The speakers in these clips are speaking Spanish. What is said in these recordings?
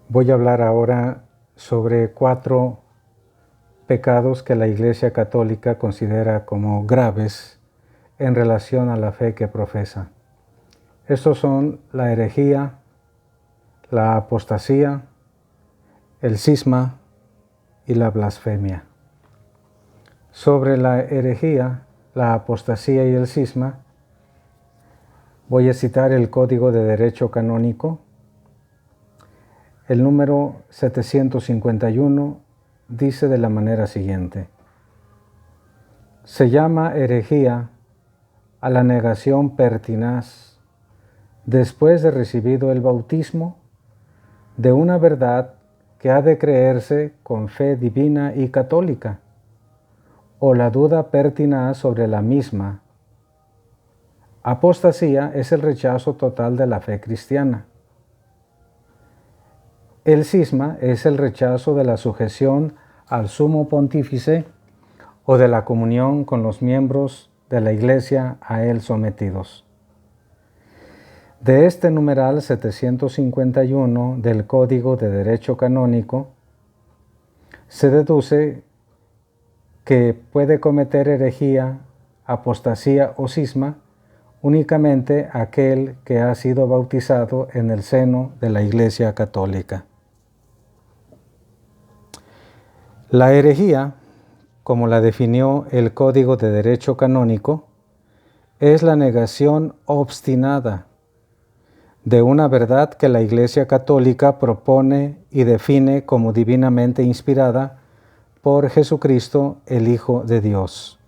Voy a hablar ahora sobre 4 pecados que la Iglesia Católica considera como graves en relación a la fe que profesa. Estos son la herejía, la apostasía, el cisma y la blasfemia. Sobre la herejía, la apostasía y el cisma, voy a citar el Código de Derecho Canónico. El número 751 dice de la manera siguiente: se llama herejía a la negación pertinaz, después de recibido el bautismo, de una verdad que ha de creerse con fe divina y católica, o la duda pertinaz sobre la misma. Apostasía es el rechazo total de la fe cristiana. El cisma es el rechazo de la sujeción al sumo pontífice o de la comunión con los miembros de la Iglesia a él sometidos. De este numeral 751 del Código de Derecho Canónico se deduce que puede cometer herejía, apostasía o cisma únicamente aquel que ha sido bautizado en el seno de la Iglesia Católica. La herejía, como la definió el Código de Derecho Canónico, es la negación obstinada de una verdad que la Iglesia Católica propone y define como divinamente inspirada por Jesucristo, el Hijo de Dios.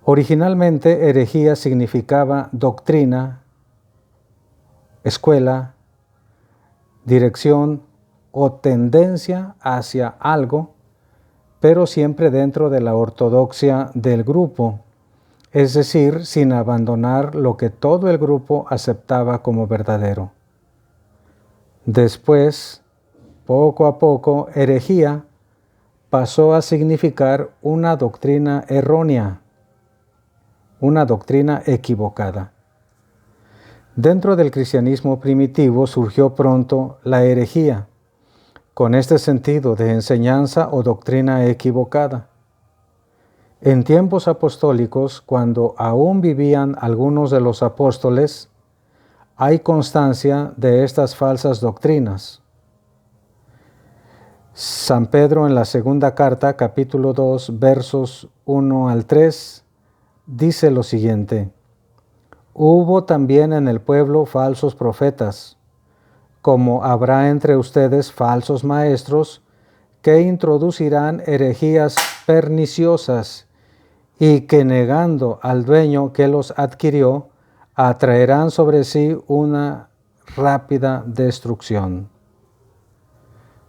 Originalmente, herejía significaba doctrina, escuela, dirección o tendencia hacia algo, pero siempre dentro de la ortodoxia del grupo, es decir, sin abandonar lo que todo el grupo aceptaba como verdadero. Después, poco a poco, herejía pasó a significar una doctrina errónea, una doctrina equivocada. Dentro del cristianismo primitivo surgió pronto la herejía, con este sentido de enseñanza o doctrina equivocada. En tiempos apostólicos, cuando aún vivían algunos de los apóstoles, hay constancia de estas falsas doctrinas. San Pedro en la segunda carta, capítulo 2, versos 1 al 3, dice lo siguiente: hubo también en el pueblo falsos profetas, como habrá entre ustedes falsos maestros, que introducirán herejías perniciosas, y que negando al dueño que los adquirió, atraerán sobre sí una rápida destrucción.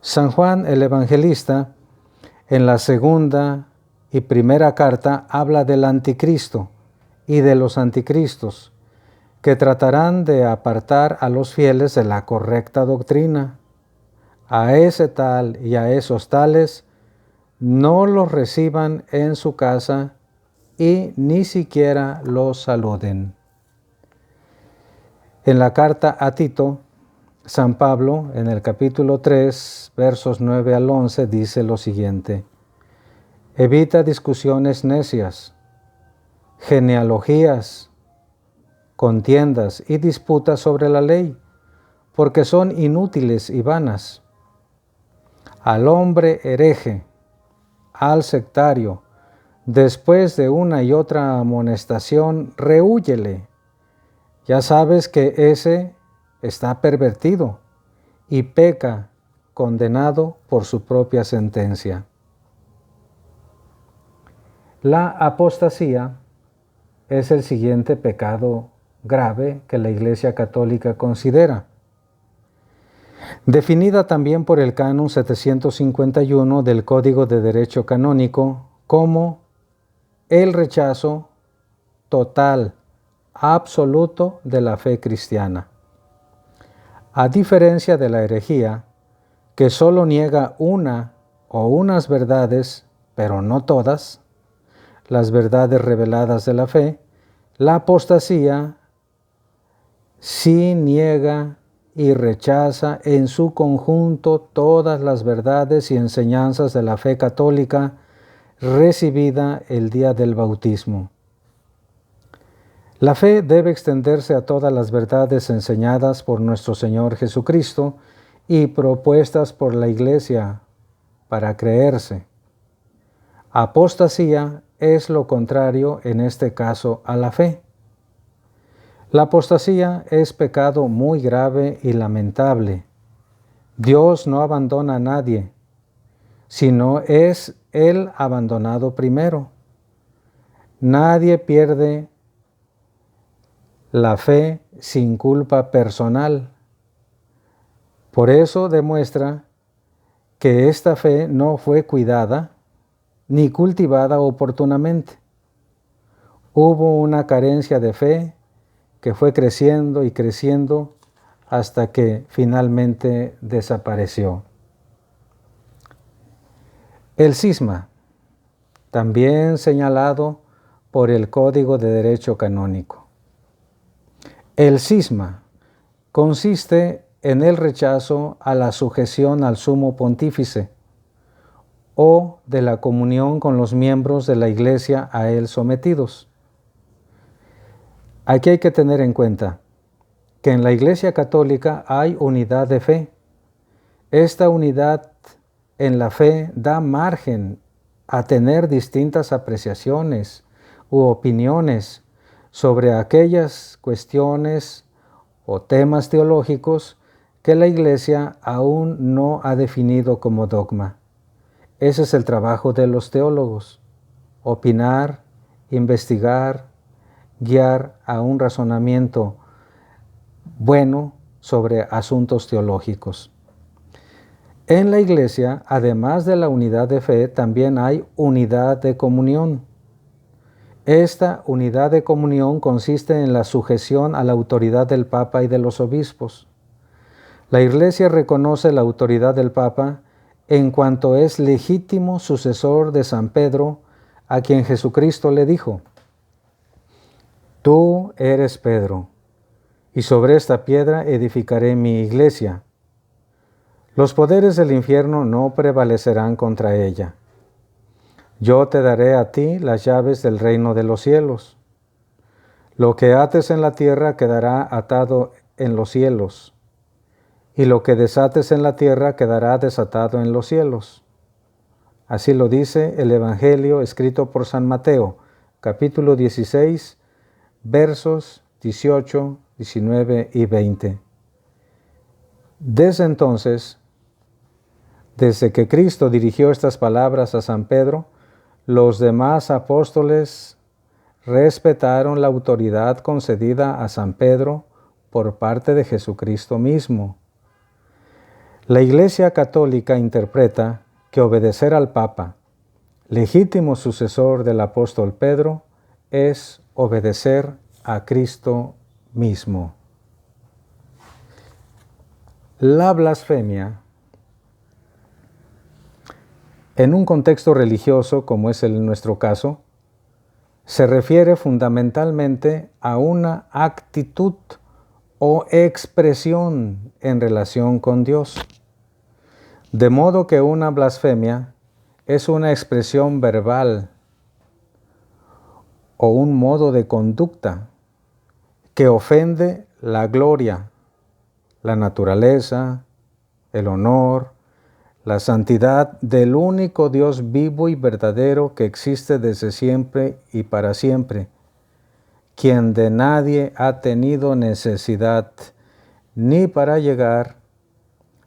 San Juan el Evangelista, en la segunda y primera carta, habla del anticristo y de los anticristos, que tratarán de apartar a los fieles de la correcta doctrina. A ese tal y a esos tales no los reciban en su casa y ni siquiera los saluden. En la carta a Tito, San Pablo, en el capítulo 3, versos 9 al 11, dice lo siguiente: evita discusiones necias, genealogías, contiendas y disputas sobre la ley, porque son inútiles y vanas. Al hombre hereje, al sectario, después de una y otra amonestación, rehúyele. Ya sabes que ese está pervertido y peca, condenado por su propia sentencia. La apostasía es el siguiente pecado grave que la Iglesia Católica considera. Definida también por el Canon 751 del Código de Derecho Canónico como el rechazo total, absoluto de la fe cristiana. A diferencia de la herejía, que solo niega una o unas verdades, pero no todas, las verdades reveladas de la fe, la apostasía sí niega y rechaza en su conjunto todas las verdades y enseñanzas de la fe católica recibida el día del bautismo. La fe debe extenderse a todas las verdades enseñadas por nuestro Señor Jesucristo y propuestas por la Iglesia para creerse. Apostasía es lo contrario en este caso a la fe. La apostasía es pecado muy grave y lamentable. Dios no abandona a nadie, sino es Él abandonado primero. Nadie pierde la fe sin culpa personal. Por eso demuestra que esta fe no fue cuidada ni cultivada oportunamente. Hubo una carencia de fe que fue creciendo y creciendo hasta que finalmente desapareció. El cisma, también señalado por el Código de Derecho Canónico. El cisma consiste en el rechazo a la sujeción al sumo pontífice o de la comunión con los miembros de la Iglesia a él sometidos. Aquí hay que tener en cuenta que en la Iglesia Católica hay unidad de fe. Esta unidad en la fe da margen a tener distintas apreciaciones u opiniones sobre aquellas cuestiones o temas teológicos que la Iglesia aún no ha definido como dogma. Ese es el trabajo de los teólogos: opinar, investigar, guiar a un razonamiento bueno sobre asuntos teológicos. En la Iglesia, además de la unidad de fe, también hay unidad de comunión. Esta unidad de comunión consiste en la sujeción a la autoridad del Papa y de los obispos. La Iglesia reconoce la autoridad del Papa en cuanto es legítimo sucesor de San Pedro, a quien Jesucristo le dijo: Tú eres Pedro, y sobre esta piedra edificaré mi iglesia. Los poderes del infierno no prevalecerán contra ella. Yo te daré a ti las llaves del reino de los cielos. Lo que ates en la tierra quedará atado en los cielos, y lo que desates en la tierra quedará desatado en los cielos. Así lo dice el Evangelio escrito por San Mateo, capítulo 16, versos 18, 19 y 20. Desde entonces, desde que Cristo dirigió estas palabras a San Pedro, los demás apóstoles respetaron la autoridad concedida a San Pedro por parte de Jesucristo mismo. La Iglesia Católica interpreta que obedecer al Papa, legítimo sucesor del apóstol Pedro, es obedecer a Cristo mismo. La blasfemia, en un contexto religioso como es nuestro caso, se refiere fundamentalmente a una actitud o expresión en relación con Dios. De modo que una blasfemia es una expresión verbal o un modo de conducta que ofende la gloria, la naturaleza, el honor, la santidad del único Dios vivo y verdadero que existe desde siempre y para siempre, quien de nadie ha tenido necesidad ni para llegar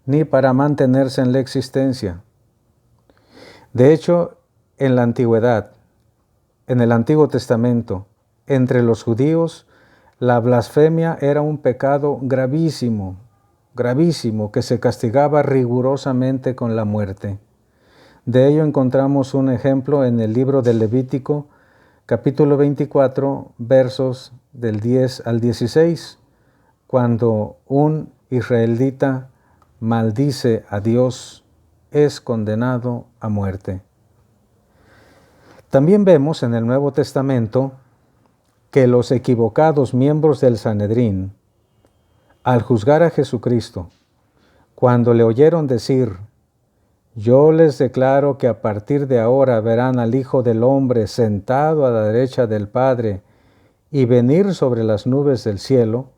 ni para mantenerse en la existencia. De hecho, en la antigüedad, en el Antiguo Testamento, entre los judíos, la blasfemia era un pecado gravísimo, gravísimo, que se castigaba rigurosamente con la muerte. De ello encontramos un ejemplo en el libro del Levítico, capítulo 24, versos del 10 al 16, cuando un israelita maldice a Dios, es condenado a muerte. También vemos en el Nuevo Testamento que los equivocados miembros del Sanedrín, Al juzgar a Jesucristo, cuando le oyeron decir: yo les declaro que a partir de ahora verán al Hijo del Hombre sentado a la derecha del Padre y venir sobre las nubes del cielo,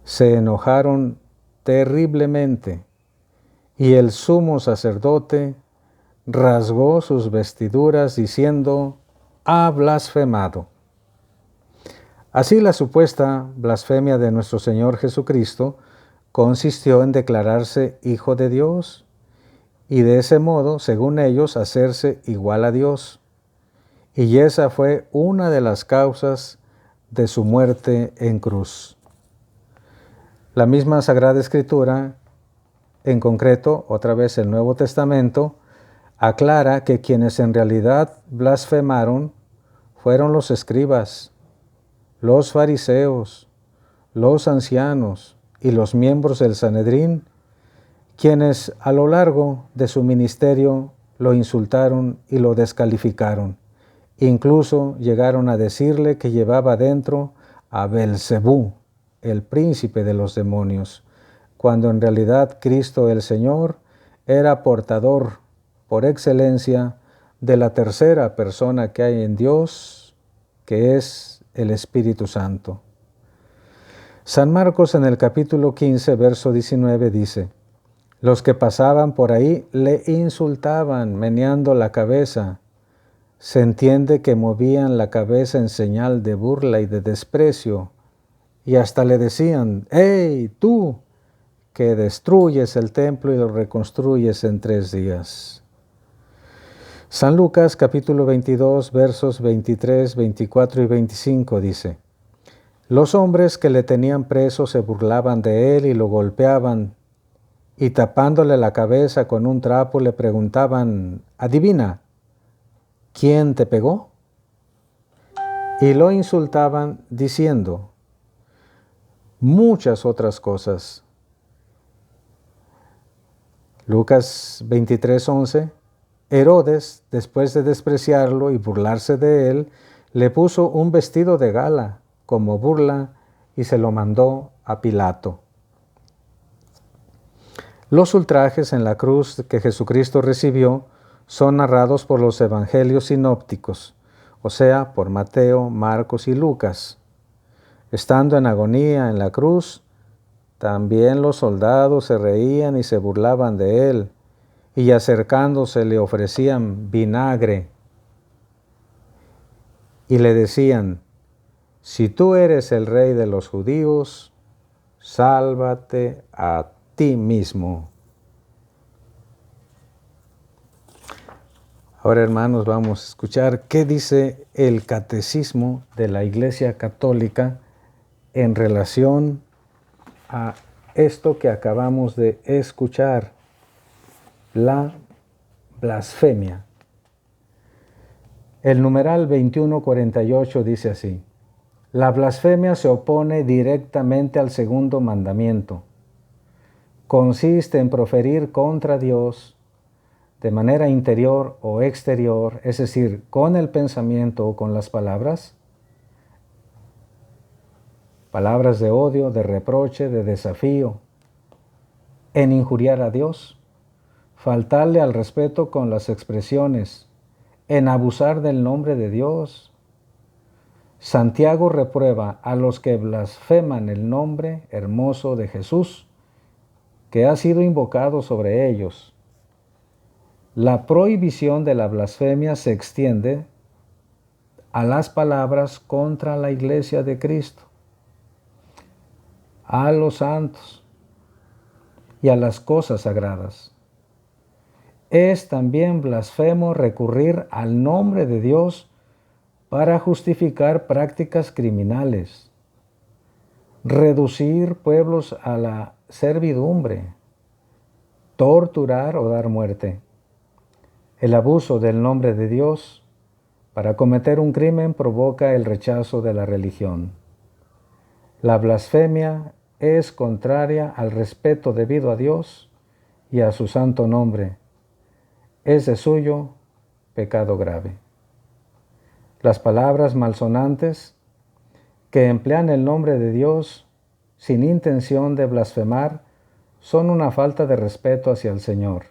se enojaron terriblemente, y el sumo sacerdote rasgó sus vestiduras diciendo: ha blasfemado. Así la supuesta blasfemia de nuestro Señor Jesucristo consistió en declararse Hijo de Dios y de ese modo, según ellos, hacerse igual a Dios. Y esa fue una de las causas de su muerte en cruz. La misma Sagrada Escritura, en concreto, otra vez el Nuevo Testamento, aclara que quienes en realidad blasfemaron fueron los escribas, los fariseos, los ancianos y los miembros del Sanedrín, quienes a lo largo de su ministerio lo insultaron y lo descalificaron. Incluso llegaron a decirle que llevaba dentro a Belcebú, el príncipe de los demonios, cuando en realidad Cristo el Señor era portador por excelencia de la tercera persona que hay en Dios, que es el Espíritu Santo. San Marcos en el capítulo 15, verso 19 dice: los que pasaban por ahí le insultaban, meneando la cabeza. Se entiende que movían la cabeza en señal de burla y de desprecio, y hasta le decían: ¡hey, tú, que destruyes el templo y lo reconstruyes en 3 días! San Lucas capítulo 22, versos 23, 24 y 25 dice: los hombres que le tenían preso se burlaban de él y lo golpeaban, y tapándole la cabeza con un trapo le preguntaban: adivina, ¿quién te pegó? Y lo insultaban diciendo muchas otras cosas. Lucas 23:11, Herodes, después de despreciarlo y burlarse de él, le puso un vestido de gala como burla y se lo mandó a Pilato. Los ultrajes en la cruz que Jesucristo recibió son narrados por los evangelios sinópticos, o sea, por Mateo, Marcos y Lucas. Estando en agonía en la cruz, también los soldados se reían y se burlaban de él, y acercándose le ofrecían vinagre y le decían: si tú eres el rey de los judíos, sálvate a ti mismo. Ahora, hermanos, vamos a escuchar qué dice el Catecismo de la Iglesia Católica en relación a esto que acabamos de escuchar, la blasfemia. El numeral 2148 dice así: la blasfemia se opone directamente al segundo mandamiento. Consiste en proferir contra Dios, de manera interior o exterior, es decir, con el pensamiento o con las palabras, palabras de odio, de reproche, de desafío, en injuriar a Dios, faltarle al respeto con las expresiones, en abusar del nombre de Dios. Santiago reprueba a los que blasfeman el nombre hermoso de Jesús, que ha sido invocado sobre ellos. La prohibición de la blasfemia se extiende a las palabras contra la Iglesia de Cristo, a los santos y a las cosas sagradas. Es también blasfemo recurrir al nombre de Dios para justificar prácticas criminales, reducir pueblos a la servidumbre, torturar o dar muerte. El abuso del nombre de Dios para cometer un crimen provoca el rechazo de la religión. La blasfemia es contraria al respeto debido a Dios y a su santo nombre. Es de suyo pecado grave. Las palabras malsonantes que emplean el nombre de Dios sin intención de blasfemar, son una falta de respeto hacia el Señor.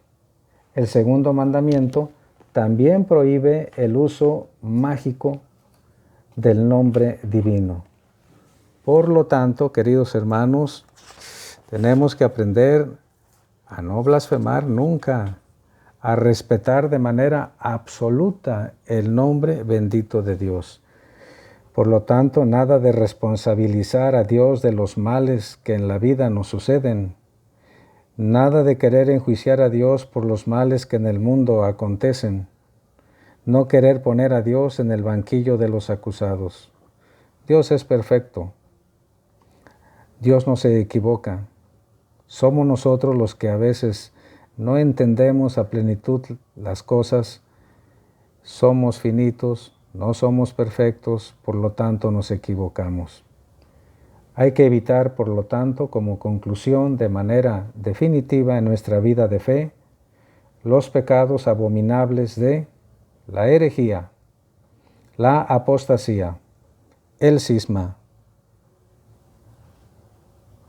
El segundo mandamiento también prohíbe el uso mágico del nombre divino. Por lo tanto, queridos hermanos, tenemos que aprender a no blasfemar nunca, a respetar de manera absoluta el nombre bendito de Dios. Por lo tanto, nada de responsabilizar a Dios de los males que en la vida nos suceden. Nada de querer enjuiciar a Dios por los males que en el mundo acontecen. No querer poner a Dios en el banquillo de los acusados. Dios es perfecto. Dios no se equivoca. Somos nosotros los que a veces no entendemos a plenitud las cosas. Somos finitos, no somos perfectos, por lo tanto nos equivocamos. Hay que evitar, por lo tanto, como conclusión de manera definitiva en nuestra vida de fe, los pecados abominables de la herejía, la apostasía, el cisma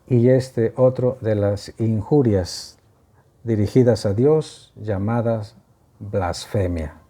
y este otro de las injurias dirigidas a Dios llamadas blasfemia.